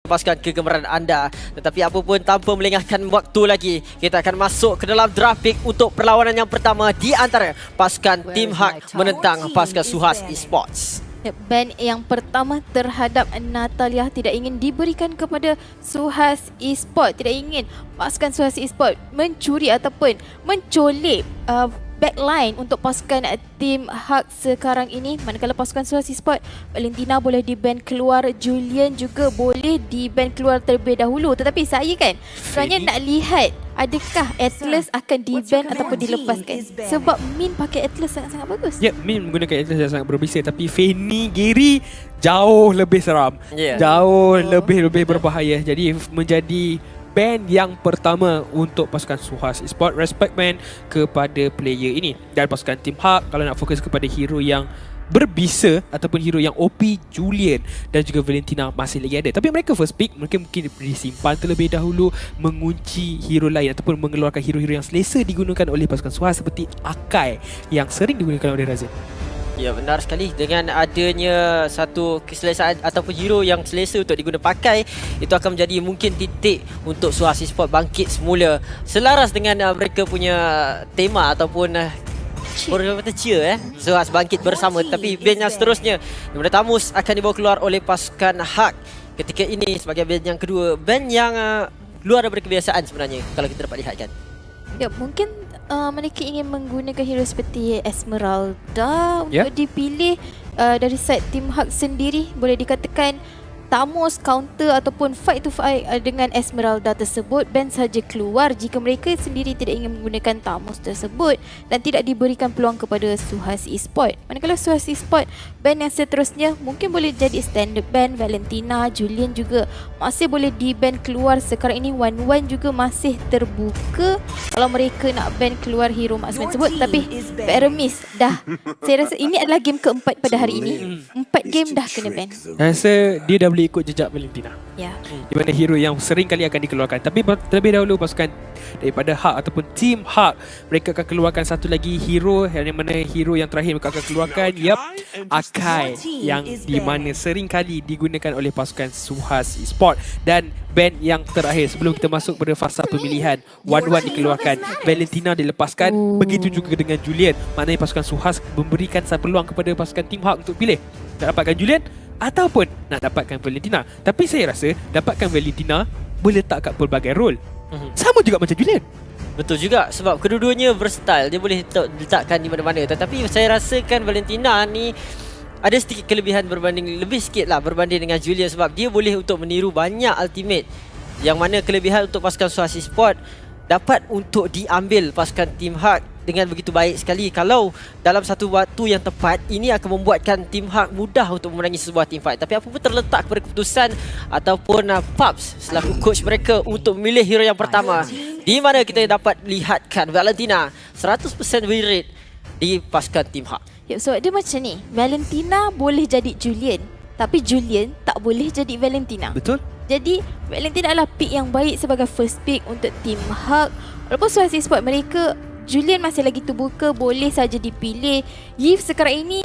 lepaskan kegemaran anda. Tetapi apapun, tanpa melengahkan waktu lagi, kita akan masuk ke dalam draft pick untuk perlawanan yang pertama di antara pasukan Team Hak menentang pasukan Suhas Esports. Ban yang pertama terhadap Natalia tidak ingin diberikan kepada Suhas Esports. Tidak ingin pasukan Suhas Esports mencuri ataupun mencolek backline untuk pasukan Team Hak sekarang ini. Manakala pasukan Suhas Esports, Valentina boleh di-ban keluar, Julian juga boleh di-ban keluar terlebih dahulu. Tetapi saya kan sebenarnya nak lihat adakah Atlas akan di-ban ataupun dilepaskan. Sebab Min pakai Atlas sangat-sangat bagus. Ya, Min menggunakan Atlas yang sangat berbisa. Tapi Fanny, Gary jauh lebih seram. Jauh lebih berbahaya. Jadi menjadi ban yang pertama untuk pasukan Suhas Esports. Respect man kepada player ini. Dan pasukan Team Hak kalau nak fokus kepada hero yang berbisa ataupun hero yang OP, Julian dan juga Valentina masih lagi ada. Tapi mereka first pick, mereka mungkin disimpan terlebih dahulu, mengunci hero lain ataupun mengeluarkan hero-hero yang selesa digunakan oleh pasukan Suhas seperti Akai yang sering digunakan oleh Razin. Ya, benar sekali. Dengan adanya satu keselesaan ataupun hero yang selesa untuk diguna pakai, itu akan menjadi mungkin titik untuk Suhas Esports bangkit semula selaras dengan mereka punya tema ataupun orang kata cheer Suhas bangkit bersama. Tapi ban yang seterusnya, Daripada Tamus akan dibawa keluar oleh pasukan Hak ketika ini sebagai ban yang kedua. Ban yang luar daripada kebiasaan sebenarnya kalau kita dapat lihatkan. Ya, mungkin mereka ingin menggunakan hero seperti Esmeralda untuk dipilih dari side Team Hak sendiri. Boleh dikatakan Tamus counter ataupun fight to fight dengan Esmeralda tersebut. Ban saja keluar jika mereka sendiri tidak ingin menggunakan Tamus tersebut dan tidak diberikan peluang kepada Suhas Esports. Manakala Suhas Esports, ban yang seterusnya mungkin boleh jadi standard ban. Valentina, Julian juga masih boleh di-ban keluar. Sekarang ini 1-1 juga masih terbuka kalau mereka nak ban keluar hero marksman tersebut. Tapi Paramis dah, saya rasa ini adalah game keempat pada hari ini. 4 game dah kena ban. Saya rasa dia dah boleh ikut jejak Valentina. Ya. Di mana hero yang sering kali akan dikeluarkan. Tapi terlebih dahulu pasukan daripada Hak ataupun Team Hak, mereka akan keluarkan satu lagi hero, yang mana hero yang terakhir mereka akan keluarkan Akai, yang di mana sering kali digunakan oleh pasukan Suhas Esports. Dan ban yang terakhir sebelum kita masuk pada fasa pemilihan, 1-1 dikeluarkan, Valentina dilepaskan. Begitu juga dengan Julian. Maknanya pasukan Suhas memberikan peluang kepada pasukan Team Hak untuk pilih nak dapatkan Julian ataupun nak dapatkan Valentina. Tapi saya rasa dapatkan Valentina boleh letak kat pelbagai role. Sama juga macam Julian. Betul juga, sebab kedua-duanya versatile. Dia boleh letakkan di mana-mana. Tetapi saya rasakan Valentina ni ada sedikit kelebihan lebih sikit lah berbanding dengan Julian, sebab dia boleh untuk meniru banyak ultimate. Yang mana kelebihan untuk pasukan Suhas Esports dapat untuk diambil pasukan Team Hak dengan begitu baik sekali. Kalau dalam satu waktu yang tepat, ini akan membuatkan Team Hak mudah untuk memenangi sebuah team fight. Tapi apapun terletak kepada keputusan ataupun Pups selaku coach mereka untuk memilih hero yang pertama, di mana kita dapat lihatkan Valentina 100% win rate di pasukan Team Hak. Ya, so dia macam ni, Valentina boleh jadi Julian, tapi Julian tak boleh jadi Valentina. Betul. Jadi Valentina adalah pick yang baik sebagai first pick untuk Team Hak. Walaupun Suhas Esports mereka, Julian masih lagi terbuka, boleh saja dipilih. Yves sekarang ini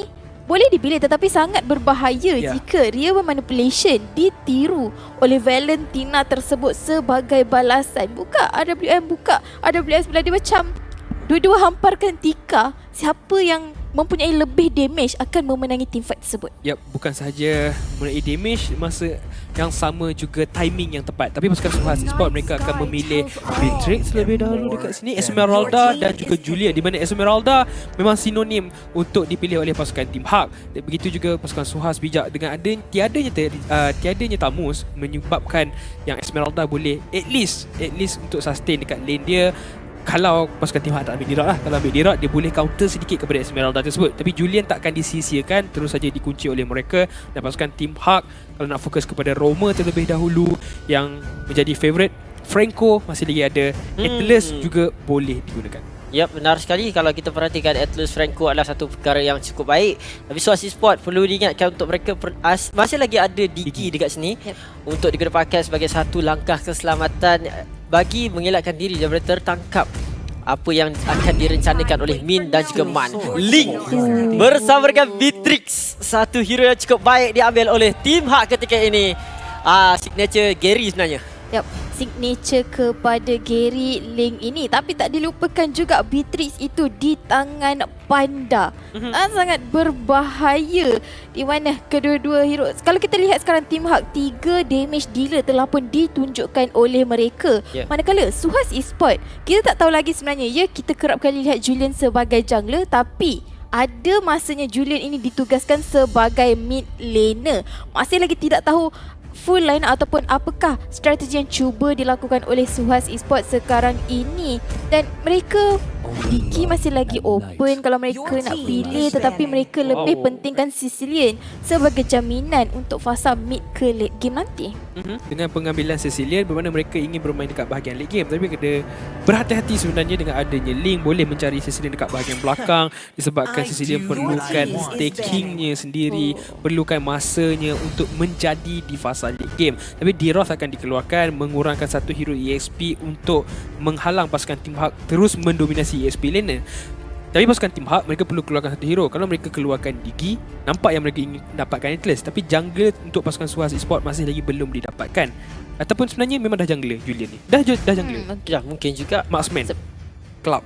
boleh dipilih, tetapi sangat berbahaya jika dia bermanipulation, ditiru oleh Valentina tersebut sebagai balasan. Buka AWM bila dia macam dua-dua hamparkan Tika. Siapa yang mempunyai lebih damage akan memenangi team fight tersebut. Ya, bukan sahaja mempunyai damage, masa yang sama juga timing yang tepat. Tapi pasukan Suhas Esports mereka akan memilih Beatrix lebih dahulu dekat sini, Esmeralda dan juga Julia, di mana Esmeralda memang sinonim untuk dipilih oleh pasukan Team Hak. Dan begitu juga pasukan Suhas bijak dengan tiadanya Tamus menyebabkan yang Esmeralda boleh at least untuk sustain dekat lane dia. Kalau pasukan Team Hak tak ambil Dirat lah. Kalau ambil Dirat, dia boleh counter sedikit kepada Esmeralda tersebut. Tapi Julian takkan disia-siakan, terus saja dikunci oleh mereka. Dan pasukan Team Hak kalau nak fokus kepada Roma terlebih dahulu yang menjadi favourite, Franco masih lagi ada, Atlas juga boleh digunakan. Ya, benar sekali. Kalau kita perhatikan, Atlas Franco adalah satu perkara yang cukup baik. Tapi Suhas Esports perlu diingatkan untuk mereka masih lagi ada Diki dekat sini untuk digunakan pakai sebagai satu langkah keselamatan bagi mengelakkan diri daripada tertangkap apa yang akan direncanakan oleh Min dan juga Man. Link bersama dengan Beatrix, satu hero yang cukup baik diambil oleh Team Hak ketika ini. signature Gary sebenarnya. Yep, signature kepada Gary Ling ini. Tapi tak dilupakan juga Beatrix itu di tangan Panda. Sangat berbahaya di mana kedua-dua hero. Kalau kita lihat sekarang Team Hak, 3 damage dealer telah pun ditunjukkan oleh mereka. Manakala Suhas Esport, kita tak tahu lagi sebenarnya. Ya, kita kerap kali lihat Julian sebagai jungler, tapi ada masanya Julian ini ditugaskan sebagai mid laner. Masih lagi tidak tahu full line ataupun apakah strategi yang cuba dilakukan oleh Suhas Esport sekarang ini. Dan mereka Diki masih lagi open kalau mereka nak pilih, tetapi mereka lebih pentingkan Sicilian sebagai jaminan untuk fasa mid ke late game nanti. Dengan pengambilan Sicilian bermakna mereka ingin bermain dekat bahagian late game, tapi kena berhati-hati sebenarnya dengan adanya Link boleh mencari Sicilian dekat bahagian belakang disebabkan Sicilian perlukan stakingnya sendiri, perlukan masanya untuk menjadi di fasa late game. Tapi D-Roth akan dikeluarkan mengurangkan satu hero EXP untuk menghalang pasukan Team Hak terus mendominasi EXP laner. Tapi pasukan Team Hak mereka perlu keluarkan satu hero. Kalau mereka keluarkan Digi, nampak yang mereka ingin dapatkan Atlas. Tapi jungler untuk pasukan Suhas Esport masih lagi belum didapatkan. Ataupun sebenarnya memang dah jungler Julian ni. Dah jungler. Ya, mungkin juga Marksman, Cloud.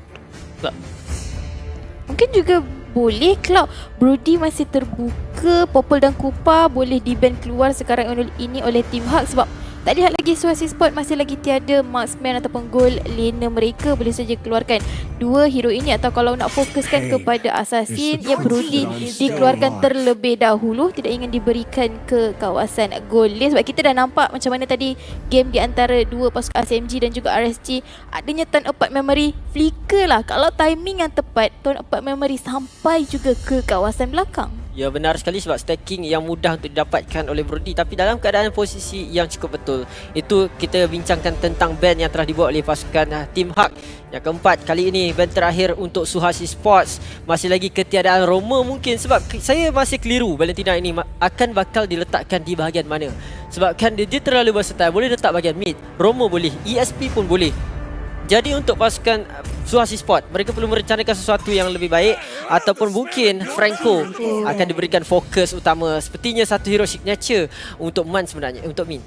Mungkin juga boleh Cloud. Brody masih terbuka. Popol dan Kupa boleh di-ban keluar sekarang ini oleh Team Hak sebab tak lihat lagi Suhas Esport masih lagi tiada marksman ataupun goal laner mereka. Boleh saja keluarkan dua hero ini, atau kalau nak fokuskan kepada assassin, ya Brody dikeluarkan terlebih dahulu, tidak ingin diberikan ke kawasan goal lane. Sebab kita dah nampak macam mana tadi game di antara dua pasukan SMG dan juga RSG, adanya turn apart memory flicker lah. Kalau timing yang tepat, turn apart memory sampai juga ke kawasan belakang. Ya, benar sekali sebab stacking yang mudah untuk didapatkan oleh Brody, tapi dalam keadaan posisi yang cukup betul. Itu kita bincangkan tentang ban yang telah dibuat oleh pasukan Team Hak. Yang keempat, kali ini ban terakhir untuk Suhas Esports. Masih lagi ketiadaan Roma mungkin, sebab saya masih keliru Valentina ini akan bakal diletakkan di bahagian mana. Sebabkan dia terlalu versatile, boleh letak bahagian mid, Roma boleh, ESP pun boleh. Jadi untuk pasukan Suhas Esport, mereka perlu merencanakan sesuatu yang lebih baik, ataupun mungkin Franco akan diberikan fokus utama. Sepertinya satu hero signature untuk Man sebenarnya, untuk Min.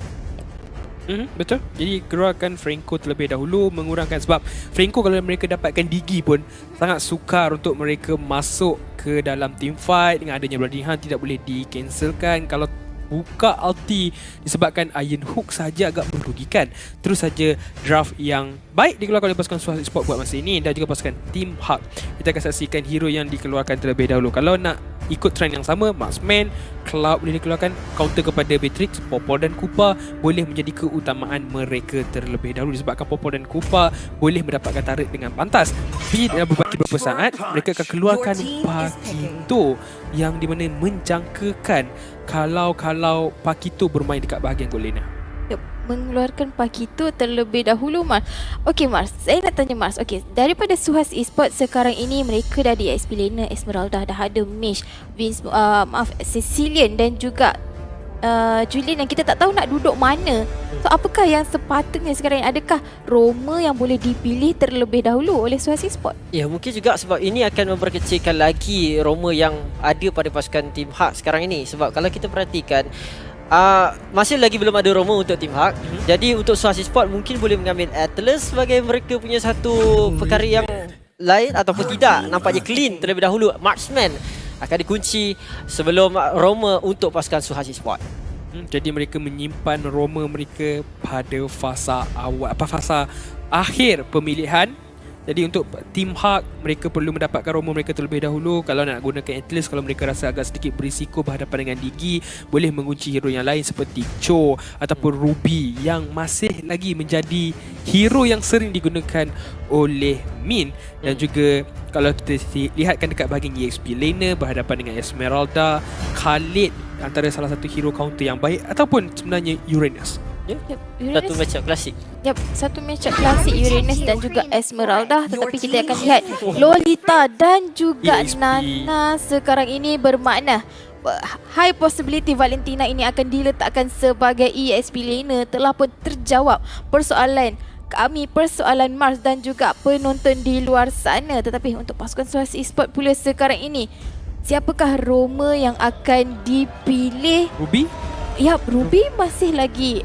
Betul. Jadi keluarkan Franco terlebih dahulu, mengurangkan, sebab Franco kalau mereka dapatkan Digi pun sangat sukar untuk mereka masuk ke dalam team fight. Dengan adanya Bloody Hunt tidak boleh di-cancelkan. Kalau buka ulti disebabkan Iron Hook saja agak merugikan. Terus saja draft yang baik dikeluarkan oleh pasukan Suhas Esport buat masa ini, dan juga pasukan Team Hak. Kita akan saksikan hero yang dikeluarkan terlebih dahulu. Kalau nak ikut trend yang sama, Marksman, Cloud boleh dikeluarkan, counter kepada Beatrix, Popol dan Kupa boleh menjadi keutamaan mereka terlebih dahulu, disebabkan Popol dan Kupa boleh mendapatkan turret dengan pantas. Tapi dalam beberapa saat mereka akan keluarkan Pakito yang di mana menjangkakan kalau Pakito bermain dekat bahagian goal lane. Mengeluarkan Pakito terlebih dahulu, Mars. Okey Mars, saya nak tanya Mars. Okey, daripada Suhas Esport sekarang ini mereka dah di XP laner Esmeralda, dah ada Mish, Vince, Sicilian dan juga Julian yang kita tak tahu nak duduk mana. So apakah yang sepatutnya sekarang ini? Adakah Roma yang boleh dipilih terlebih dahulu oleh Suhas Esport? Ya, mungkin juga sebab ini akan memperkecilkan lagi Roma yang ada pada pasukan Team Hak sekarang ini. Sebab kalau kita perhatikan, masih lagi belum ada Roma untuk Team Hak. Jadi untuk Suhas Esport mungkin boleh mengambil Atlas sebagai mereka punya satu perkara yang lain, ataupun tidak. Nampaknya clean terlebih dahulu. Marksman akan dikunci sebelum Roma untuk pasukan Suhas Esport. Jadi mereka menyimpan Roma mereka pada fasa awal, fasa akhir pemilihan. Jadi untuk Team Hak, mereka perlu mendapatkan Roma mereka terlebih dahulu. Kalau nak gunakan Atlas, kalau mereka rasa agak sedikit berisiko berhadapan dengan Digi, boleh mengunci hero yang lain seperti Cho ataupun Ruby yang masih lagi menjadi hero yang sering digunakan oleh Min. Dan juga kalau kita lihatkan dekat bahagian EXP laner berhadapan dengan Esmeralda, Khalid antara salah satu hero counter yang baik, ataupun sebenarnya Uranus. Satu matchup klasik. Satu matchup klasik Uranus dan juga Esmeralda. Tetapi kita akan lihat Lolita dan juga Nana sekarang ini bermakna high possibility Valentina ini akan diletakkan sebagai EXP laner. Telah pun terjawab persoalan kami, persoalan Mars dan juga penonton di luar sana. Tetapi untuk pasukan Suhas Esport pula sekarang ini, siapakah Roma yang akan dipilih? Ruby? Ya, Ruby masih lagi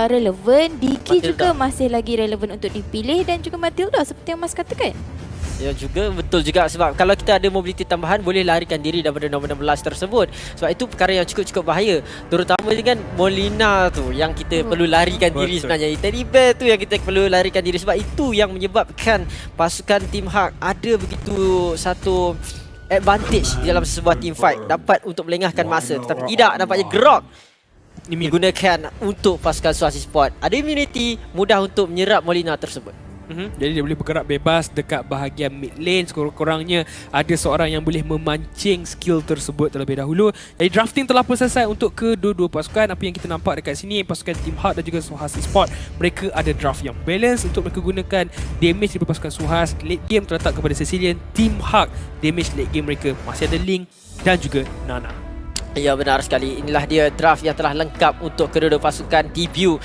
relevan, Diki Matilda juga masih lagi relevan untuk dipilih dan juga Matilda seperti yang Mas katakan. Ya juga, betul juga, sebab kalau kita ada mobiliti tambahan boleh larikan diri daripada nombor 16 tersebut. Sebab itu perkara yang cukup bahaya. Terutama dengan Molina tu yang kita perlu larikan diri sebenarnya. Teddy Bear tu yang kita perlu larikan diri, sebab itu yang menyebabkan pasukan Team Hak ada begitu satu advantage dalam sebuah team fight, dapat untuk melengahkan masa. Tetapi tidak, nampaknya Grok digunakan untuk pasukan Suhas Esports. Ada immunity, mudah untuk menyerap Molina tersebut. Jadi dia boleh bergerak bebas dekat bahagian mid lane. Sekurang-kurangnya ada seorang yang boleh memancing skill tersebut terlebih dahulu. Jadi drafting telah pun selesai untuk kedua-dua pasukan. Apa yang kita nampak dekat sini, pasukan Team Hak dan juga Suhas Esports, mereka ada draft yang balance untuk mereka gunakan damage daripada pasukan Suhas. Late game terletak kepada Cecilian. Team Hak, damage late game mereka masih ada Link dan juga Nana. Ya, benar sekali. Inilah dia draft yang telah lengkap untuk kedua-dua pasukan. Debut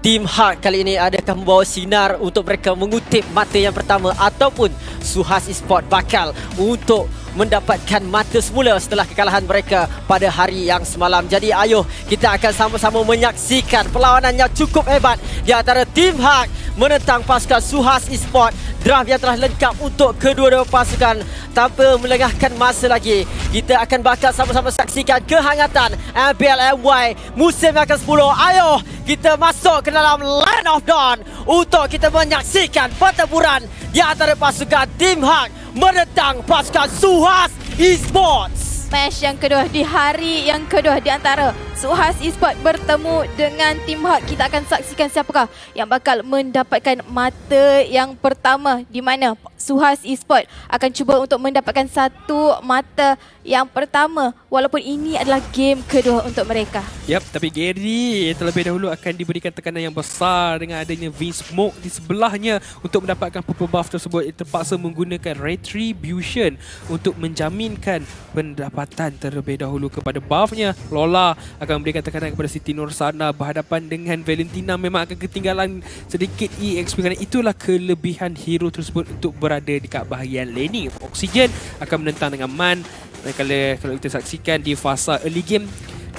Team Hak kali ini adakah membawa sinar untuk mereka mengutip mata yang pertama, ataupun Suhas Esports bakal untuk mendapatkan mata semula setelah kekalahan mereka pada hari yang semalam. Jadi ayuh kita akan sama-sama menyaksikan perlawanan yang cukup hebat di antara Team Hak menentang pasukan Suhas Esports. Draft yang telah lengkap untuk kedua-dua pasukan. Tanpa melengahkan masa lagi, kita akan bakal sama-sama saksikan kehangatan MPL MY musim yang ke-10. Ayuh kita masuk ke dalam Land of Dawn untuk kita menyaksikan pertempuran di antara pasukan Team Hak menentang pasukan Suhas Esports. Match yang kedua di hari yang kedua di antara Suhas Esports bertemu dengan Team Hak. Kita akan saksikan siapakah yang bakal mendapatkan mata yang pertama, di mana Suhas Esports akan cuba untuk mendapatkan satu mata yang pertama, walaupun ini adalah game kedua untuk mereka. Tapi Gary terlebih dahulu akan diberikan tekanan yang besar dengan adanya V-Smoke di sebelahnya untuk mendapatkan purple buff tersebut. Ia terpaksa menggunakan Retribution untuk menjaminkan pendapatan terlebih dahulu kepada buffnya. Lola akan memberikan tekanan kepada Siti Nursana berhadapan dengan Valentina. Memang akan ketinggalan sedikit EXP kerana itulah kelebihan hero tersebut untuk berada dekat bahagian laning. Oxygen akan menentang dengan Man. Kalau kita saksikan di fasa early game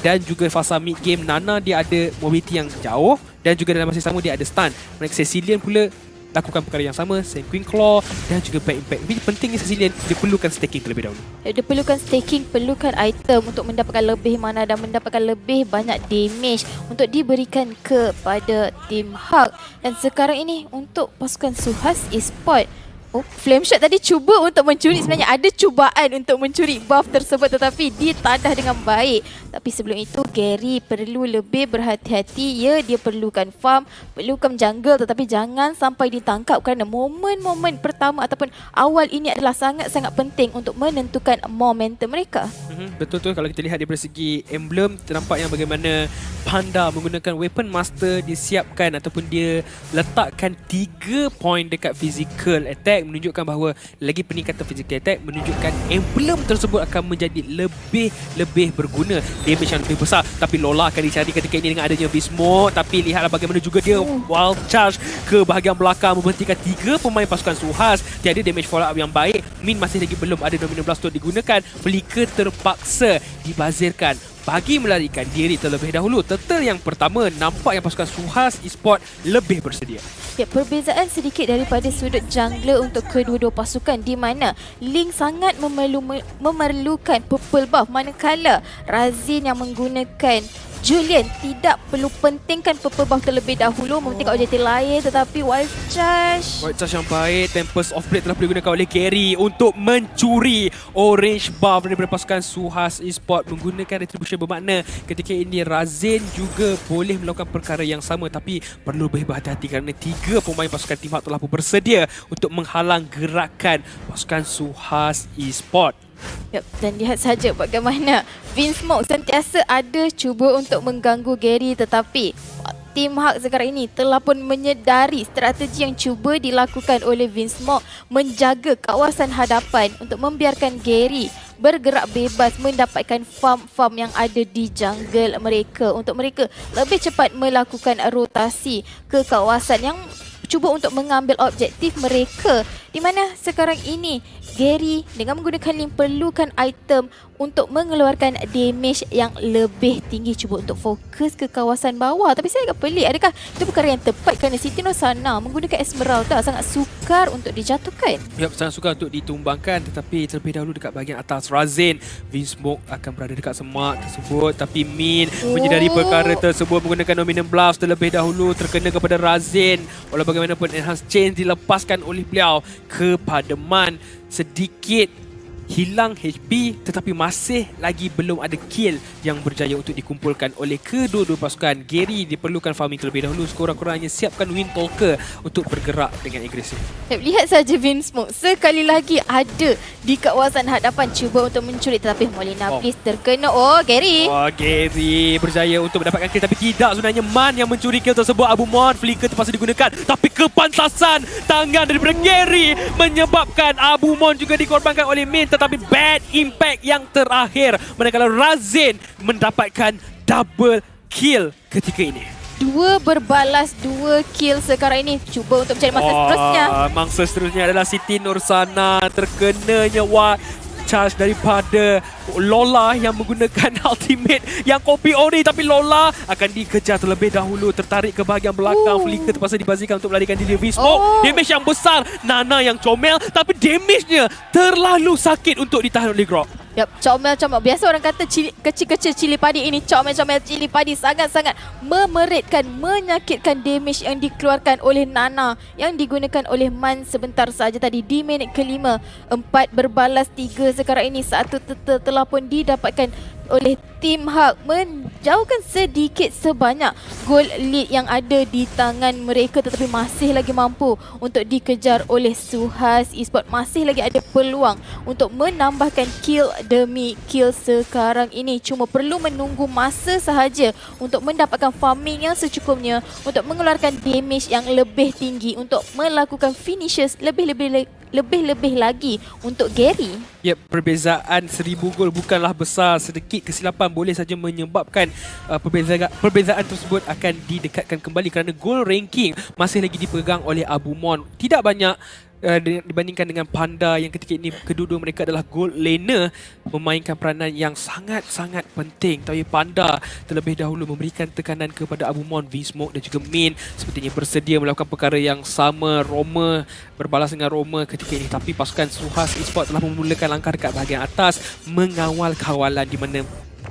dan juga fasa mid game, Nana dia ada mobility yang jauh dan juga dalam masa sama dia ada stun. Mereka Cecilian pula lakukan perkara yang sama, Sanguine Claw dan juga Back Impact. Tapi pentingnya Cecilian dia perlukan staking terlebih dahulu. Dia perlukan staking, perlukan item untuk mendapatkan lebih mana dan mendapatkan lebih banyak damage untuk diberikan kepada Team Hak. Dan sekarang ini untuk pasukan Suhas Esports, Flameshot tadi cuba untuk mencuri, sebenarnya ada cubaan untuk mencuri buff tersebut tetapi ditadah dengan baik. Tapi sebelum itu Gary perlu lebih berhati-hati. Ya, dia perlukan farm, perlukan jungle, tetapi jangan sampai ditangkap kerana momen-momen pertama ataupun awal ini adalah sangat-sangat penting untuk menentukan momentum mereka. Betul tu, kalau kita lihat daripada segi emblem, ternampak yang bagaimana Panda menggunakan weapon master disiapkan ataupun dia letakkan 3 point dekat physical attack, menunjukkan bahawa lagi peningkatan physical attack menunjukkan emblem tersebut akan menjadi lebih berguna, damage yang lebih besar. Tapi Lola akan dicari ketika ini dengan adanya V-Smoke. Tapi lihatlah bagaimana juga dia wild charge ke bahagian belakang, memberhentikan 3 pemain pasukan Suhas. Tiada damage follow up yang baik. Min masih lagi belum ada Dominion Blast untuk digunakan. Flicker terpaksa dibazirkan bagi melarikan diri terlebih dahulu. Turtle yang pertama, nampak yang pasukan Suhas Esports lebih bersedia. Ya, perbezaan sedikit daripada sudut jungler untuk kedua-dua pasukan, di mana Link sangat memerlukan purple buff, manakala Razin yang menggunakan Julian tidak perlu pentingkan purple buff terlebih dahulu, mementingkan objektif lain. Tetapi Wild Charge yang baik, Tempest of Blade telah digunakan oleh Gary untuk mencuri orange buff daripada pasukan Suhas Esports. Menggunakan Retribution bermakna ketika ini Razin juga boleh melakukan perkara yang sama, tapi perlu lebih berhati-hati kerana 3 pemain pasukan Team Hak telah pun bersedia untuk menghalang gerakan pasukan Suhas Esports. Dan lihat saja bagaimana V-Smoke sentiasa ada cuba untuk mengganggu Gary, tetapi Team Hak sekarang ini telah pun menyedari strategi yang cuba dilakukan oleh V-Smoke, menjaga kawasan hadapan untuk membiarkan Gary bergerak bebas mendapatkan farm-farm yang ada di jungle mereka, untuk mereka lebih cepat melakukan rotasi ke kawasan yang cuba untuk mengambil objektif mereka. Di mana sekarang ini Gary dengan menggunakan link perlukan item untuk mengeluarkan damage yang lebih tinggi. Cuba untuk fokus ke kawasan bawah. Tapi saya agak pelik, adakah itu perkara yang tepat kerana Siti Norsana menggunakan Esmeralda sangat sukar untuk dijatuhkan? Yap, sangat sukar untuk ditumbangkan, tetapi terlebih dahulu dekat bahagian atas Razin, Vinsmoke akan berada dekat semak tersebut, tapi Min menyedari perkara tersebut menggunakan Dominion Blast terlebih dahulu terkena kepada Razin. Walau bagaimanapun Enhanced Chain dilepaskan oleh beliau kepada Man, sedikit hilang HP tetapi masih lagi belum ada kill yang berjaya untuk dikumpulkan oleh kedua-dua pasukan. Gary diperlukan farming terlebih dahulu, sekurang-kurangnya siapkan Windtalker untuk bergerak dengan agresif. Lihat saja Vinsmoke sekali lagi ada di kawasan hadapan, cuba untuk mencuri tetapi Molina please terkena. Gary. Gary berjaya untuk mendapatkan kill, tapi tidak, sebenarnya Man yang mencuri kill tersebut. Abumon flicker terpaksa digunakan, tapi kepantasan tangan daripada Gary menyebabkan Abumon juga dikorbankan oleh Min, tetapi bad impact yang terakhir manakala Razin mendapatkan double kill ketika ini. 2 berbalas 2 kill sekarang ini. Cuba untuk mencari mangsa seterusnya. Mangsa seterusnya adalah Siti Norsana. Terkenanya charge daripada Lola yang menggunakan ultimate yang copy ori, tapi Lola akan dikejar terlebih dahulu, tertarik ke bahagian belakang. Flicker terpaksa dibazirkan untuk melarikan diri. Vinsmoke, damage yang besar. Nana yang comel, tapi damage-nya terlalu sakit untuk ditahan oleh Grok. Yap, comel-comel. Biasa orang kata kecil-kecil cili padi, ini comel-comel cili padi sangat-sangat memeritkan, menyakitkan damage yang dikeluarkan oleh Nana yang digunakan oleh Man sebentar saja tadi di minit ke-5. 4 berbalas 3 sekarang ini. 1 turtle telah pun didapatkan oleh tim Hulk, menjauhkan sedikit sebanyak goal lead yang ada di tangan mereka, tetapi masih lagi mampu untuk dikejar oleh Suhas Esports. Masih lagi ada peluang untuk menambahkan kill demi kill sekarang ini. Cuma perlu menunggu masa sahaja untuk mendapatkan farming yang secukupnya, untuk mengeluarkan damage yang lebih tinggi, untuk melakukan finishes lebih-lebih lagi untuk Gary. Ya, perbezaan 1000 gol bukanlah besar. Sedikit kesilapan boleh saja menyebabkan perbezaan tersebut akan didekatkan kembali kerana gol ranking masih lagi dipegang oleh Abumon. Tidak banyak dibandingkan dengan Panda yang ketika ini kedua-dua mereka adalah gold laner, memainkan peranan yang sangat-sangat penting. Tapi Panda terlebih dahulu memberikan tekanan kepada Abumon, Vinsmoke dan juga Min sepertinya bersedia melakukan perkara yang sama. Roma berbalas dengan Roma ketika ini, tapi pasukan Suhas Esports telah memulakan langkah dekat bahagian atas mengawal kawalan di mana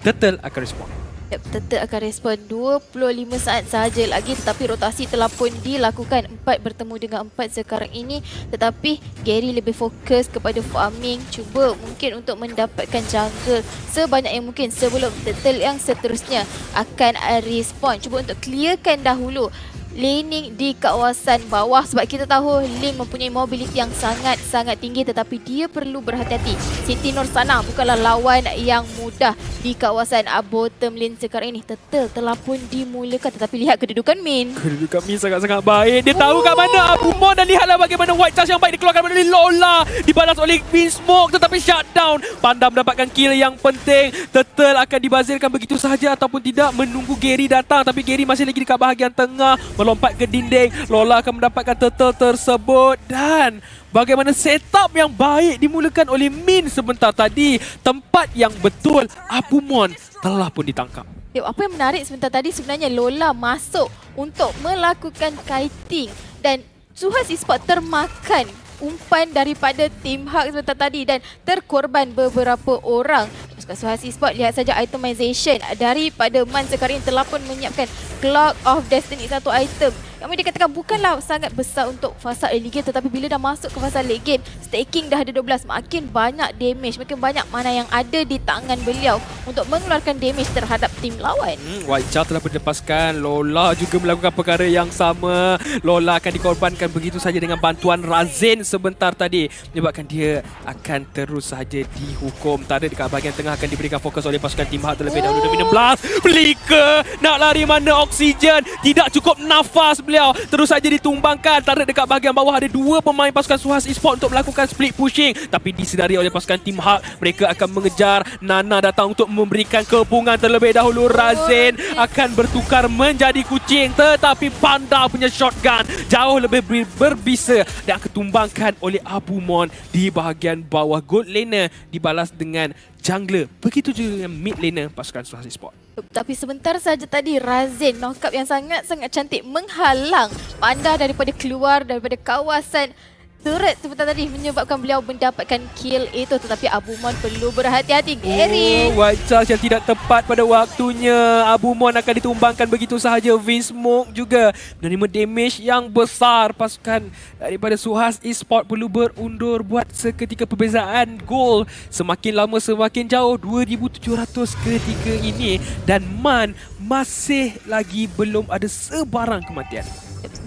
Turtle akan respon. Turtle akan respon 25 saat sahaja lagi, tetapi rotasi telah pun dilakukan. 4 bertemu dengan 4 sekarang ini, tetapi Gary lebih fokus kepada farming, cuba mungkin untuk mendapatkan jungle sebanyak yang mungkin sebelum Turtle yang seterusnya akan respon. Cuba untuk clearkan dahulu laning di kawasan bawah, sebab kita tahu Link mempunyai mobility yang sangat-sangat tinggi, tetapi dia perlu berhati-hati. Siti Norsana bukanlah lawan yang mudah di kawasan bottom lane sekarang ini. Turtle telah pun dimulakan, tetapi lihat kedudukan Min. Kedudukan Min sangat-sangat baik. Dia tahu kat mana Abumon, dan lihatlah bagaimana white charge yang baik dikeluarkan oleh Lola. Dibalas oleh Vinsmoke tetapi shutdown. Panda mendapatkan kill yang penting. Turtle akan dibazirkan begitu sahaja ataupun tidak, menunggu Gary datang, tapi Gary masih lagi dekat bahagian tengah, melompat ke dinding. Lola akan mendapatkan turtle tersebut, dan bagaimana setup yang baik dimulakan oleh Min sebentar tadi. Tempat yang betul, Abumon telah pun ditangkap. Apa yang menarik sebentar tadi, sebenarnya Lola masuk untuk melakukan kiting dan Suhas Esports termakan umpan daripada tim Hulk sebentar tadi dan terkorban beberapa orang. Suhas Esports, lihat saja itemization daripada Man sekarang ini telah pun menyiapkan Clock of Destiny, satu item yang dikatakan bukanlah sangat besar untuk fasa early game, tetapi bila dah masuk ke fasa late game, staking dah ada 12, makin banyak damage, makin banyak mana yang ada di tangan beliau untuk mengeluarkan damage terhadap tim lawan. White Charge telah berlepaskan. Lola juga melakukan perkara yang sama. Lola akan dikorbankan begitu saja dengan bantuan Razin sebentar tadi, menyebabkan dia akan terus saja dihukum. Tadi dekat bahagian tengah akan diberikan fokus oleh pasukan tim Hulk terlebih dahulu. Dominion Blast, flicker, nak lari mana oksigen, tidak cukup nafas beliau terus saja ditumbangkan. Turret dekat bahagian bawah ada 2 pemain pasukan Suhas Esports untuk melakukan split pushing, tapi disedari oleh pasukan Team Hak. Mereka akan mengejar. Nana datang untuk memberikan kepungan terlebih dahulu. Razin akan bertukar menjadi kucing, tetapi Panda punya shotgun jauh lebih berbisa dan ketumbangkan oleh Abumon di bahagian bawah. Gold laner dibalas dengan jungler. Begitu juga dengan mid laner pasukan Suhas Esports. Tapi sebentar saja tadi Razin knock-up yang sangat-sangat cantik menghalang Panda daripada keluar daripada kawasan turret sebentar tadi, menyebabkan beliau mendapatkan kill itu. Tetapi Abumon perlu berhati-hati. Gary. White charge yang tidak tepat pada waktunya. Abumon akan ditumbangkan begitu sahaja. Vinsmoke juga menerima damage yang besar. Pasukan daripada Suhas Esports perlu berundur buat seketika perbezaan gol. Semakin lama semakin jauh. 2,700 ketika ini. Dan Man masih lagi belum ada sebarang kematian.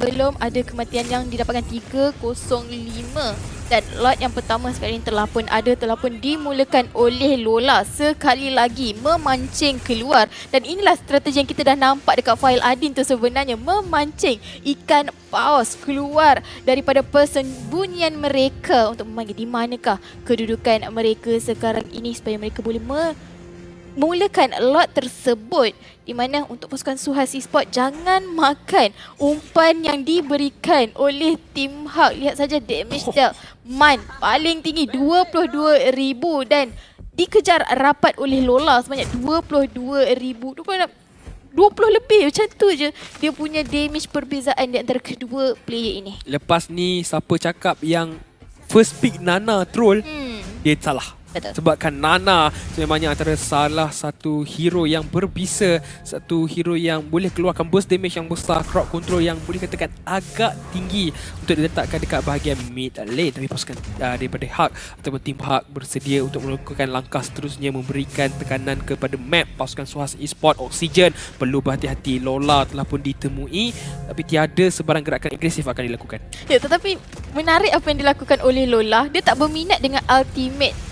Belum ada kematian yang didapatkan 305. Dan lot yang pertama sekarang ini telah pun dimulakan oleh Lola. Sekali lagi memancing keluar. Dan inilah strategi yang kita dah nampak dekat file Adin tu sebenarnya. Memancing ikan paus keluar daripada persembunyian mereka untuk memanggil di manakah kedudukan mereka sekarang ini supaya mereka boleh mulakan lot tersebut. Di mana untuk pasukan Suhas Esports, jangan makan umpan yang diberikan oleh Team Hak. Lihat saja damage dia. Man paling tinggi 22,000 dan dikejar rapat oleh Lola sebanyak 22,000. 20 lebih macam tu je dia punya damage perbezaan di antara kedua player ini. Lepas ni siapa cakap yang first pick Nana troll, dia salah. Betul. Sebabkan Nana sebenarnya antara salah satu hero yang berbisa, satu hero yang boleh keluarkan burst damage yang besar, crowd control yang boleh katakan agak tinggi untuk diletakkan dekat bahagian mid lane. Tapi pasukan daripada Hak ataupun tim Hak bersedia untuk melakukan langkah seterusnya, memberikan tekanan kepada map pasukan Suhas Esports. Oxygen perlu berhati-hati. Lola telah pun ditemui, tapi tiada sebarang gerakan agresif akan dilakukan. Ya, tetapi menarik apa yang dilakukan oleh Lola. Dia tak berminat dengan ultimate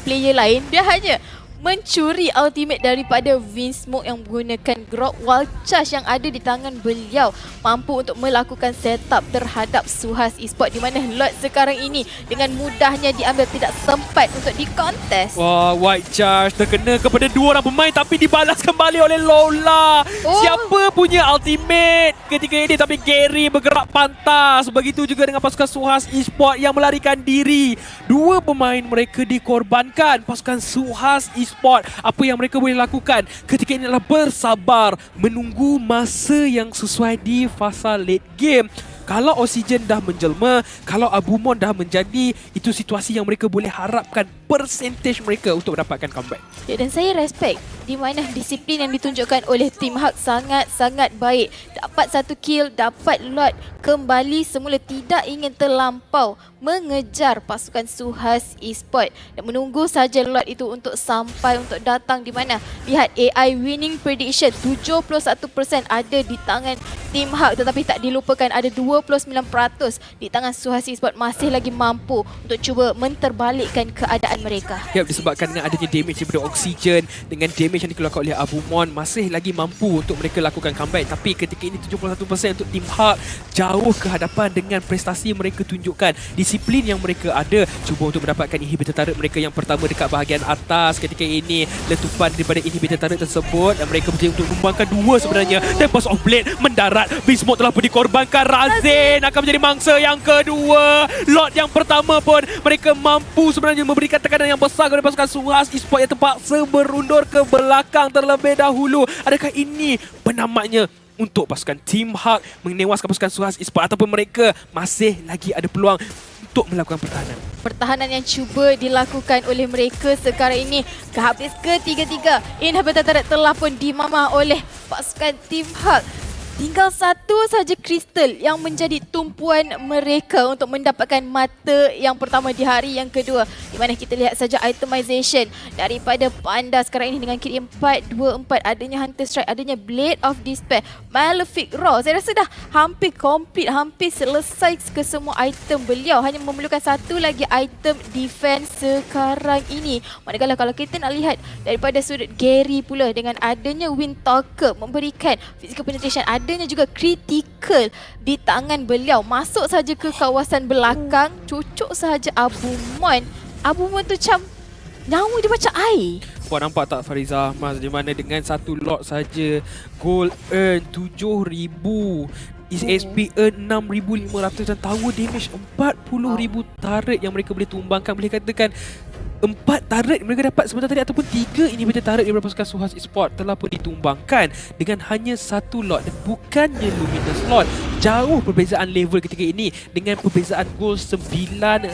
player lain. Dia hanya mencuri ultimate daripada Vinsmoke yang menggunakan Grok, while charge yang ada di tangan beliau mampu untuk melakukan setup terhadap Suhas Esports, di mana lot sekarang ini dengan mudahnya diambil, tidak sempat untuk dikontes. Wah, white charge terkena kepada 2 orang pemain tapi dibalas kembali oleh Lola. Siapa punya ultimate ketika ini? Tapi Gary bergerak pantas. Begitu juga dengan pasukan Suhas Esports yang melarikan diri. 2 pemain mereka dikorbankan. Pasukan Suhas Esports, apa yang mereka boleh lakukan ketika ini adalah bersabar menunggu masa yang sesuai di fasa late game. Kalau Oxygen dah menjelma, kalau Abumon dah menjadi, itu situasi yang mereka boleh harapkan percentage mereka untuk mendapatkan comeback. Ya, dan saya respect di mana disiplin yang ditunjukkan oleh Team Hak sangat-sangat baik. Dapat 1 kill, dapat lot kembali semula, tidak ingin terlampau mengejar pasukan Suhas Esports dan menunggu saja lot itu untuk sampai, untuk datang. Di mana lihat AI winning prediction 71% ada di tangan Team Hak, tetapi tak dilupakan ada 29% di tangan Suhas Esports masih lagi mampu untuk cuba menterbalikkan keadaan mereka. Ya, disebabkan dengan adanya damage daripada Oxygen, dengan damage yang dikeluarkan oleh Abumon, masih lagi mampu untuk mereka lakukan comeback. Tapi ketika ini 71% untuk Team Hak, jauh ke hadapan dengan prestasi mereka tunjukkan, disiplin yang mereka ada, cuba untuk mendapatkan inhibitor turret mereka yang pertama dekat bahagian atas. Ketika ini letupan daripada inhibitor turret tersebut dan mereka berjaya untuk membuangkan 2 sebenarnya. Tempest of Blade mendarat. Vinsmoke telah pun dikorbankan. Razin akan menjadi mangsa yang kedua. Lot yang pertama pun mereka mampu sebenarnya memberikan tekanan yang besar kepada pasukan Suhas Esports yang terpaksa berundur ke belakang terlebih dahulu. Adakah ini penamatnya untuk pasukan Team Hak menewaskan pasukan Suhas Esports, ataupun mereka masih lagi ada peluang untuk melakukan pertahanan? Pertahanan yang cuba dilakukan oleh mereka sekarang ini ke habis ketiga-tiga. Inhibitor turret telah pun dimamah oleh pasukan Team Hak. Tinggal 1 saja kristal yang menjadi tumpuan mereka untuk mendapatkan mata yang pertama di hari yang kedua. Di mana kita lihat saja itemization daripada Panda sekarang ini dengan kit 424, adanya Hunter Strike, adanya Blade of Despair, Malefic Roar. Saya rasa dah hampir complete, hampir selesai ke semua item beliau. Hanya memerlukan 1 lagi item defense sekarang ini. Manakala kalau kita nak lihat daripada sudut Gary pula, dengan adanya Wind Talker memberikan physical penetration, adanya juga critical di tangan beliau. Masuk saja ke kawasan belakang, cucuk saja Abu Mon. Abu Mon tu macam nyawa dia macam air. Puan nampak tak Fariza Ahmad, di mana dengan satu lot saja gold earn 7,000, SSP earn 6,500 dan tower damage 40,000 turret yang mereka boleh tumbangkan. Boleh katakan 4 turret mereka dapat sebentar tadi ataupun 3 individual turret daripada pasukan Suhas Esports telah pun ditumbangkan dengan hanya satu lot dan bukannya Luminous lot. Jauh perbezaan level ketika ini dengan perbezaan gol 9,000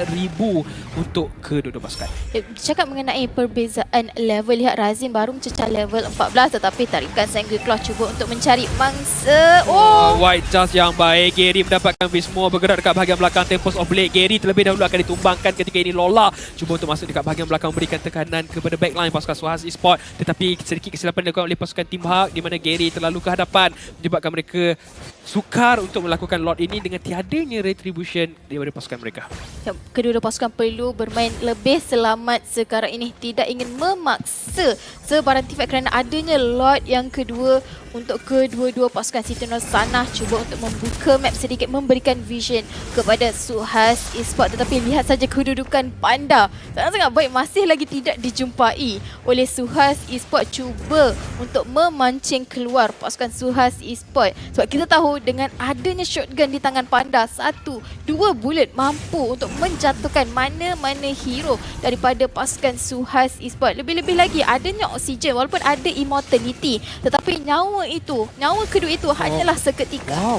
untuk kedua-dua pasukan. Cakap mengenai perbezaan level, lihat Razin baru mencecah level 14 tetapi tarikan Sangui Claw cuba untuk mencari mangsa. White Charge yang baik. Gary mendapatkan Vismo bergerak dekat bahagian belakang Tempest of Blade. Gary terlebih dahulu akan ditumbangkan ketika ini. Lola cuba untuk masuk dekat bahagian belakang memberikan tekanan kepada backline pasukan Suhas Esports, tetapi sedikit kesilapan dilakukan oleh pasukan Team Hak di mana Gary terlalu ke hadapan menyebabkan mereka sukar untuk melakukan lot ini dengan tiadanya retribution daripada pasukan mereka. Kedua-dua pasukan perlu bermain lebih selamat sekarang ini, tidak ingin memaksa sebarang tifat kerana adanya lot yang kedua untuk kedua-dua pasukan. Siti Nursanah cuba untuk membuka map sedikit, memberikan vision kepada Suhas Esports, tetapi lihat saja kedudukan Panda sangat-sangat baik, masih lagi tidak dijumpai oleh Suhas Esports. Cuba untuk memancing keluar pasukan Suhas Esports sebab kita tahu dengan adanya shotgun di tangan Panda, 1-2 bullet mampu untuk menjatuhkan mana-mana hero daripada pasukan Suhas Esports. Lebih-lebih lagi adanya oksigen, walaupun ada immortality tetapi nyawa kedua itu hanyalah seketika.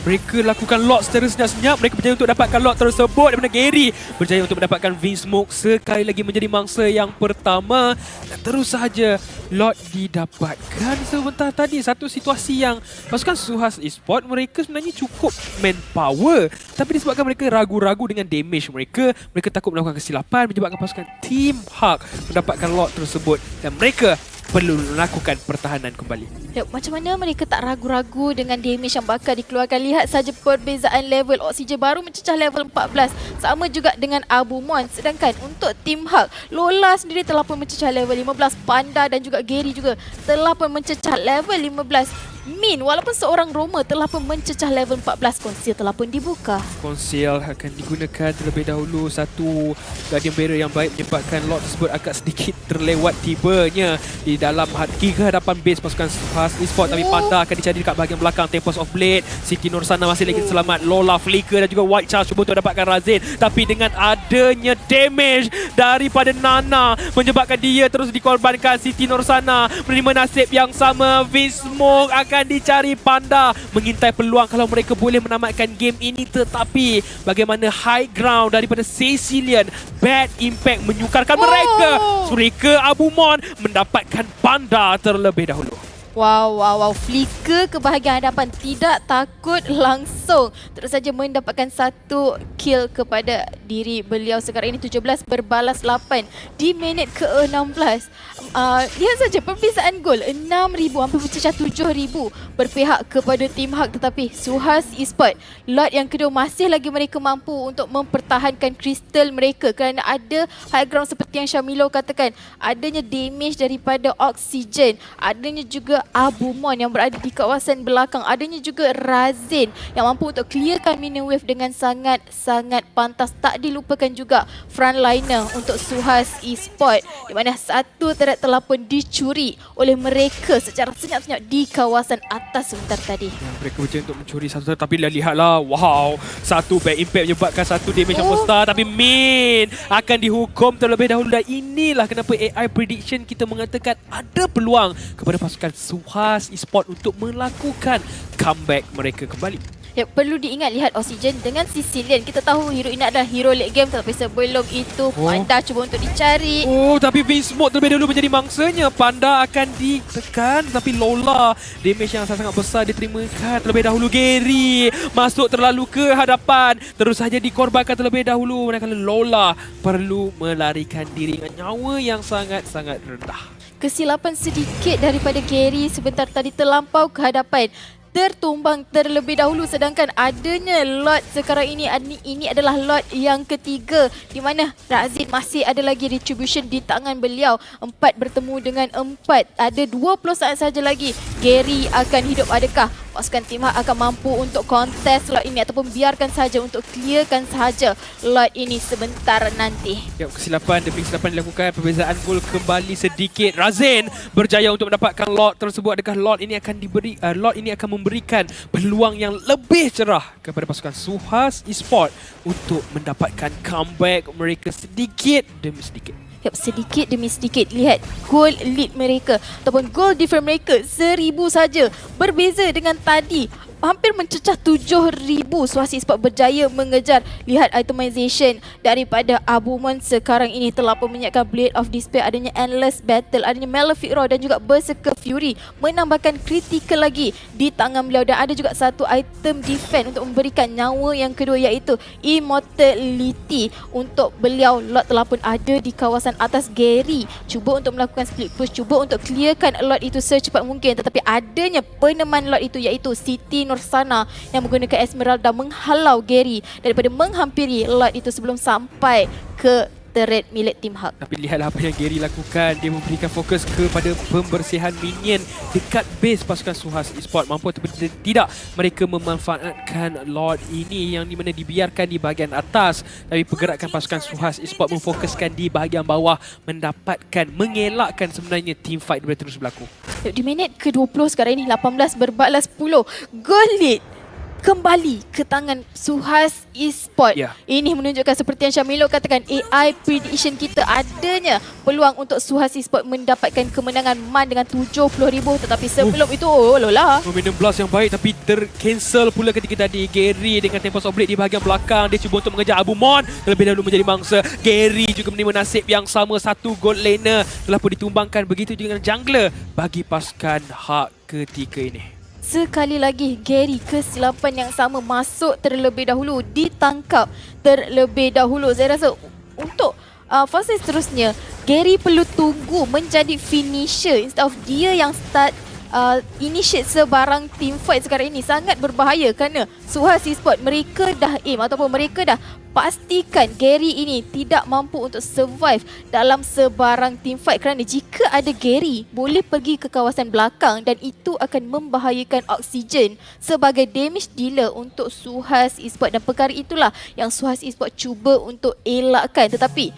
Mereka lakukan lot secara senyap-senyap. Mereka berjaya untuk dapatkan lot tersebut daripada Gary. Berjaya untuk mendapatkan Vinsmoke sekali lagi menjadi mangsa yang pertama. Dan terus sahaja lot didapatkan sebentar tadi. Satu situasi yang pasukan Suhas Esports mereka sebenarnya cukup manpower. Tapi disebabkan mereka ragu-ragu dengan damage mereka, mereka takut melakukan kesilapan menyebabkan pasukan Team Hak mendapatkan lot tersebut. Dan mereka perlu melakukan pertahanan kembali. Macam mana mereka tak ragu-ragu dengan damage yang bakal dikeluarkan. Lihat saja perbezaan level. Oksigen baru mencecah level 14. Sama juga dengan Abu Mon. Sedangkan untuk Team Hak, Lola sendiri telah pun mencecah level 15. Panda dan juga Gary juga telah pun mencecah level 15. Min, walaupun seorang Roma telah pun mencecah level 14, Conceal telah pun dibuka. Conceal akan digunakan terlebih dahulu. Satu Guardian Barrier yang baik menyebabkan lot tersebut agak sedikit terlewat tibanya di dalam hadapan base pasukan Suhas Esports. Tapi Panda akan dicari dekat bahagian belakang. Tempest of Blade, Siti Nursanah masih lagi selamat. Lola, Flicker dan juga White Charge cuba untuk dapatkan Razin. Tapi dengan adanya damage daripada Nana menyebabkan dia terus dikorbankan. Siti Nursanah menerima nasib yang sama. Vinsmoke akan dicari. Panda mengintai peluang kalau mereka boleh menamatkan game ini, tetapi bagaimana high ground daripada Sicilian Bad Impact menyukarkan mereka. Surika Abu Mon mendapatkan Panda terlebih dahulu. Wow. Flicker ke bahagian hadapan, tidak takut, langsung terus saja mendapatkan satu kill kepada diri beliau. Sekarang ini 17 berbalas 8 di minit ke-16. Lihat saja perbezaan gol 6,000 hampir mencecah 7,000 berpihak kepada Team Hak, tetapi Suhas Esports lot yang kedua masih lagi mereka mampu untuk mempertahankan kristal mereka kerana ada high ground seperti yang Syamilo katakan, adanya damage daripada oksigen, adanya juga Abu Mon yang berada di kawasan belakang, adanya juga Razin yang mampu untuk clearkan minion wave dengan sangat-sangat pantas. Tak dilupakan juga frontliner untuk Suhas Esports di mana satu turret telah pun dicuri oleh mereka secara senyap-senyap di kawasan atas sebentar tadi. Mereka berjaya untuk mencuri satu turret, tapi lihatlah, wow, satu bad impact menyebabkan satu damage yang besar, tapi Min akan dihukum terlebih dahulu. Dan inilah kenapa AI prediction kita mengatakan ada peluang kepada pasukan Suhas Esports untuk melakukan comeback mereka kembali. Perlu diingat, lihat oksigen dengan Sicilian. Kita tahu hero ini adalah hero late game, tetapi sebelum itu Panda cuba untuk dicari. Tapi Vinsmoke terlebih dahulu menjadi mangsanya. Panda akan ditekan, tapi Lola damage yang sangat besar diterimakan terlebih dahulu. Gary masuk terlalu ke hadapan, terus saja dikorbankan terlebih dahulu. Manakala Lola perlu melarikan diri dengan nyawa yang sangat-sangat rendah. Kesilapan sedikit daripada Gary sebentar tadi terlampau ke hadapan, tertumbang terlebih dahulu. Sedangkan adanya lot sekarang ini adalah lot yang ketiga di mana Razin masih ada lagi retribution di tangan beliau. 4 bertemu dengan 4, ada 20 saat saja lagi. Gary akan hidup, adakah pasukan Team Hak akan mampu untuk kontes lot ini ataupun biarkan saja untuk clearkan sahaja lot ini sebentar nanti. Kesilapan demi kesilapan dilakukan. Perbezaan gol kembali sedikit. Razin berjaya untuk mendapatkan lot tersebut. Adakah lot ini akan memberikan peluang yang lebih cerah kepada pasukan Suhas Esports untuk mendapatkan comeback mereka sedikit demi sedikit. Sedikit demi sedikit lihat gol lead mereka ataupun gol different mereka 1000 saja. Berbeza dengan tadi, hampir mencecah 7,000. Suhas Esports berjaya mengejar. Lihat itemization daripada Abumon sekarang ini telah pun menyiapkan Blade of Despair, adanya Endless Battle, adanya Malefic Roar dan juga Berserker Fury menambahkan critical lagi di tangan beliau, dan ada juga satu item defense untuk memberikan nyawa yang kedua iaitu Immortality untuk beliau. Lot telah pun ada di kawasan atas. Gary cuba untuk melakukan split push, cuba untuk clearkan lot itu secepat mungkin, tetapi adanya peneman lot itu iaitu Siti Nursana yang menggunakan Esmeralda menghalau Gary daripada menghampiri lot itu sebelum sampai ke turret milik Team Hak. Tapi lihatlah apa yang Gary lakukan. Dia memberikan fokus kepada pembersihan minion dekat base pasukan Suhas Esports. Mampu atau tidak mereka memanfaatkan Lord ini yang di mana dibiarkan di bahagian atas, tapi pergerakan pasukan Suhas Esports memfokuskan di bahagian bawah, mengelakkan sebenarnya team fight boleh terus berlaku. Di minit ke-20 sekarang ini 18 berbalas 10. Goal lead kembali ke tangan Suhas Esports. Ini menunjukkan seperti yang Syamilo katakan, AI prediction kita adanya peluang untuk Suhas Esports mendapatkan kemenangan MAN dengan 70,000, tetapi sebelum itu lola. Momentum blast yang baik tapi tercancel pula ketika tadi. Gary dengan Tempest of Blade di bahagian belakang, dia cuba untuk mengejar Abumon, terlebih dahulu menjadi mangsa. Gary juga menerima nasib yang sama, satu gold laner telah pun ditumbangkan, begitu juga dengan jungler bagi pasukan Hak ketika ini. Sekali lagi Gary kesilapan yang sama, masuk terlebih dahulu, ditangkap terlebih dahulu. Saya rasa untuk fase seterusnya Gary perlu tunggu menjadi finisher instead of dia yang start initiate sebarang team fight sekarang ini. Sangat berbahaya kerana Suhas Esports mereka dah aim ataupun mereka dah pastikan Gary ini tidak mampu untuk survive dalam sebarang team fight, kerana jika ada Gary boleh pergi ke kawasan belakang dan itu akan membahayakan oksigen sebagai damage dealer untuk Suhas Esports, dan perkara itulah yang Suhas Esports cuba untuk elakkan. Tetapi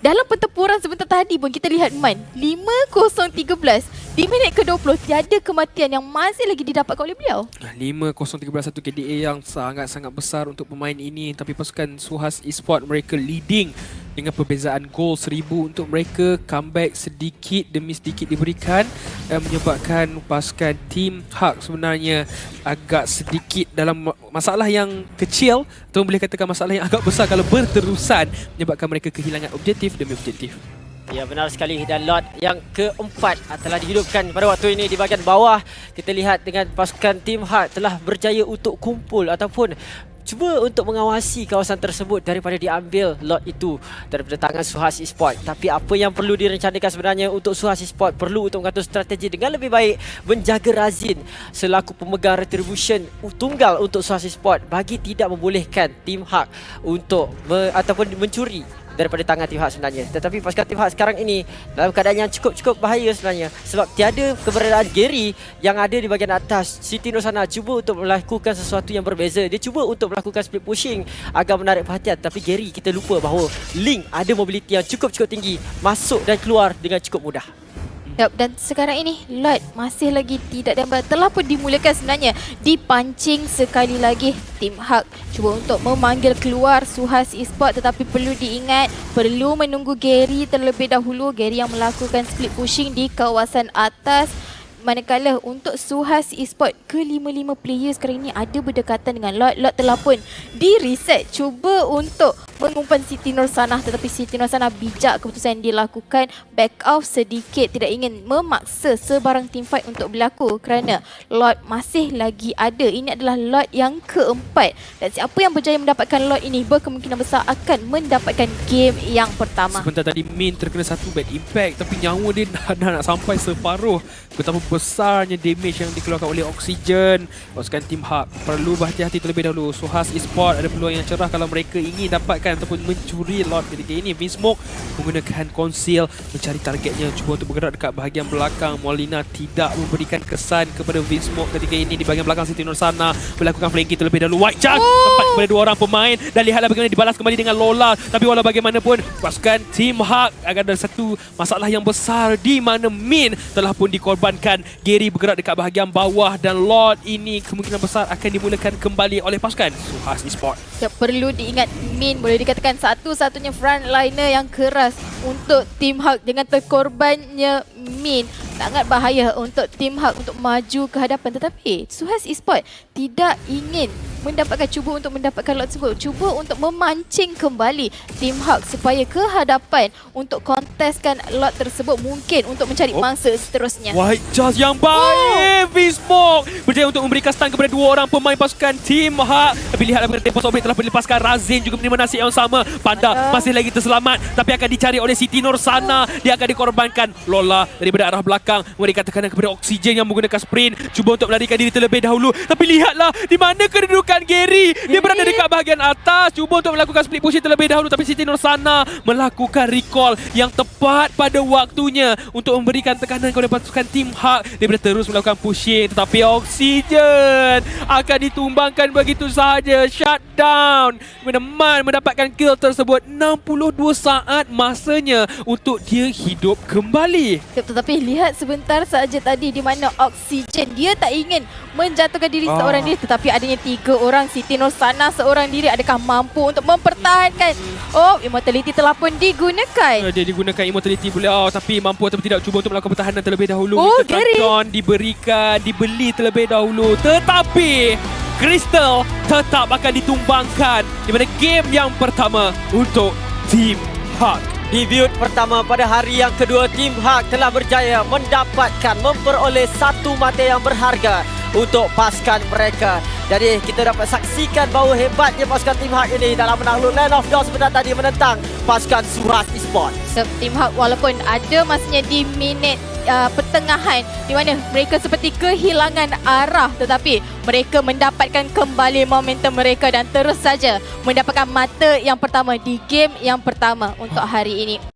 dalam pertempuran sebentar tadi pun kita lihat MAN 5-0-13 di minit ke-20, tiada kematian yang masih lagi didapatkan oleh beliau. 5-0-13, satu KDA yang sangat-sangat besar untuk pemain ini, tapi pasukan Suhas Esports mereka leading dengan perbezaan gol 1000 untuk mereka. Comeback sedikit demi sedikit diberikan dan menyebabkan pasukan Team Hak sebenarnya agak sedikit dalam masalah yang kecil atau boleh katakan masalah yang agak besar kalau berterusan, menyebabkan mereka kehilangan objektif demi objektif. Ya, benar sekali. Dan lot yang keempat telah dihidupkan pada waktu ini di bahagian bawah. Kita lihat dengan pasukan Team Hak telah berjaya untuk kumpul ataupun cuba untuk mengawasi kawasan tersebut daripada diambil lot itu daripada tangan Suhas Esports. Tapi apa yang perlu direncanakan sebenarnya untuk Suhas Esports, perlu untuk mengatur strategi dengan lebih baik, menjaga Razin selaku pemegang retribution tunggal untuk Suhas Esports bagi tidak membolehkan Team Hak untuk ataupun mencuri daripada tangan Team Hak sebenarnya. Tetapi pasukan Team Hak sekarang ini dalam keadaan yang cukup bahaya sebenarnya, sebab tiada keberadaan Gary yang ada di bahagian atas. Siti Nursana cuba untuk melakukan sesuatu yang berbeza. Dia cuba untuk melakukan split pushing agar menarik perhatian, tapi Gary kita lupa bahawa Link ada mobility yang cukup tinggi, masuk dan keluar dengan cukup mudah. Dan sekarang ini lot masih lagi tidak dapat, telah pun dimulakan sebenarnya, dipancing sekali lagi. Team Hak cuba untuk memanggil keluar Suhas Esports, tetapi perlu diingat perlu menunggu Gary terlebih dahulu. Gary yang melakukan split pushing di kawasan atas. Manakala untuk Suhas Esports, ke-5 player sekarang ini ada berdekatan dengan Lot. Lot telah pun di-reset, cuba untuk mengumpan Siti Nursanah, tetapi Siti Nursanah bijak keputusan yang dilakukan, back off sedikit, tidak ingin memaksa sebarang team fight untuk berlaku kerana Lot masih lagi ada. Ini adalah Lot yang keempat, dan siapa yang berjaya mendapatkan Lot ini berkemungkinan besar akan mendapatkan game yang pertama. Sebentar tadi Min terkena satu bad impact, tapi nyawa dia dah nak sampai separuh. Betapa besarnya damage yang dikeluarkan oleh Oxygen. Pasukan Team Hak perlu berhati-hati terlebih dahulu. Suhas Esports ada peluang yang cerah kalau mereka ingin dapatkan ataupun mencuri Lord ketika ini. Vinsmoke menggunakan conceal mencari targetnya, cuba untuk bergerak dekat bahagian belakang. Molina tidak memberikan kesan kepada Vinsmoke ketika ini. Di bahagian belakang Siti Nursana melakukan flanking terlebih dahulu. White Chance tempat kepada 2 orang pemain dan lihatlah bagaimana dibalas kembali dengan Lola. Tapi walau bagaimanapun pasukan Team Hak akan ada satu masalah yang besar di mana Min telah pun dikorbankan. Gary bergerak dekat bahagian bawah dan Lord ini kemungkinan besar akan dimulakan kembali oleh pasukan Suhas Esports. Perlu diingat, Min boleh dikatakan satu-satunya frontliner yang keras untuk Team Hak. Dengan terkorbannya Min, sangat bahaya untuk Team Hak untuk maju ke hadapan. Tetapi Suhas Esports tidak ingin cuba untuk mendapatkan lot tersebut. Cuba untuk memancing kembali Team Hak supaya ke hadapan untuk konteskan lot tersebut, mungkin untuk mencari mangsa seterusnya. White Chance yang baik. Vinsmoke berjaya untuk memberikan stun kepada 2 orang pemain pasukan Team Hak. Tapi lihatlah bagaimana Tempest Orbit telah dilepaskan. Razin juga menerima nasib yang sama. Panda masih lagi terselamat tapi akan dicari oleh Siti Nursana. Dia akan dikorbankan. Lola daripada arah belakang memberikan tekanan kepada Oxygen yang menggunakan sprint, cuba untuk melarikan diri terlebih dahulu. Tapi lihatlah di mana kedudukan Gary. Dia berada dekat bahagian atas, cuba untuk melakukan split pushing terlebih dahulu. Tapi Siti Nursana melakukan recall yang tepat pada waktunya untuk memberikan tekanan kepada pasukan Team Hak. Dia boleh terus melakukan pushing, tetapi Oxygen akan ditumbangkan begitu sahaja. Shutdown. Man mendapatkan kill tersebut. 62 saat masanya untuk dia hidup kembali. Tetapi lihat sebentar saja tadi di mana Oxygen, dia tak ingin menjatuhkan diri seorang diri, tetapi adanya 3 orang, Siti Nursana seorang diri, adakah mampu untuk mempertahankan? Immortality telah pun digunakan. Dia digunakan immortality boleh, tapi mampu atau tidak cuba untuk melakukan pertahanan terlebih dahulu. Gary Dibeli terlebih dahulu, tetapi Crystal tetap akan ditumbangkan di mana game yang pertama untuk Team Hak. Debut pertama pada hari yang kedua, Team Hak telah berjaya memperoleh satu mata yang berharga untuk pasukan mereka. Jadi kita dapat saksikan bahawa hebatnya pasukan Team Hak ini dalam menakluk Land of Dawn sebentar tadi menentang pasukan Suhas Esports. Team Hak walaupun ada masanya di minit pertengahan di mana mereka seperti kehilangan arah, tetapi mereka mendapatkan kembali momentum mereka dan terus saja mendapatkan mata yang pertama di game yang pertama untuk hari ini.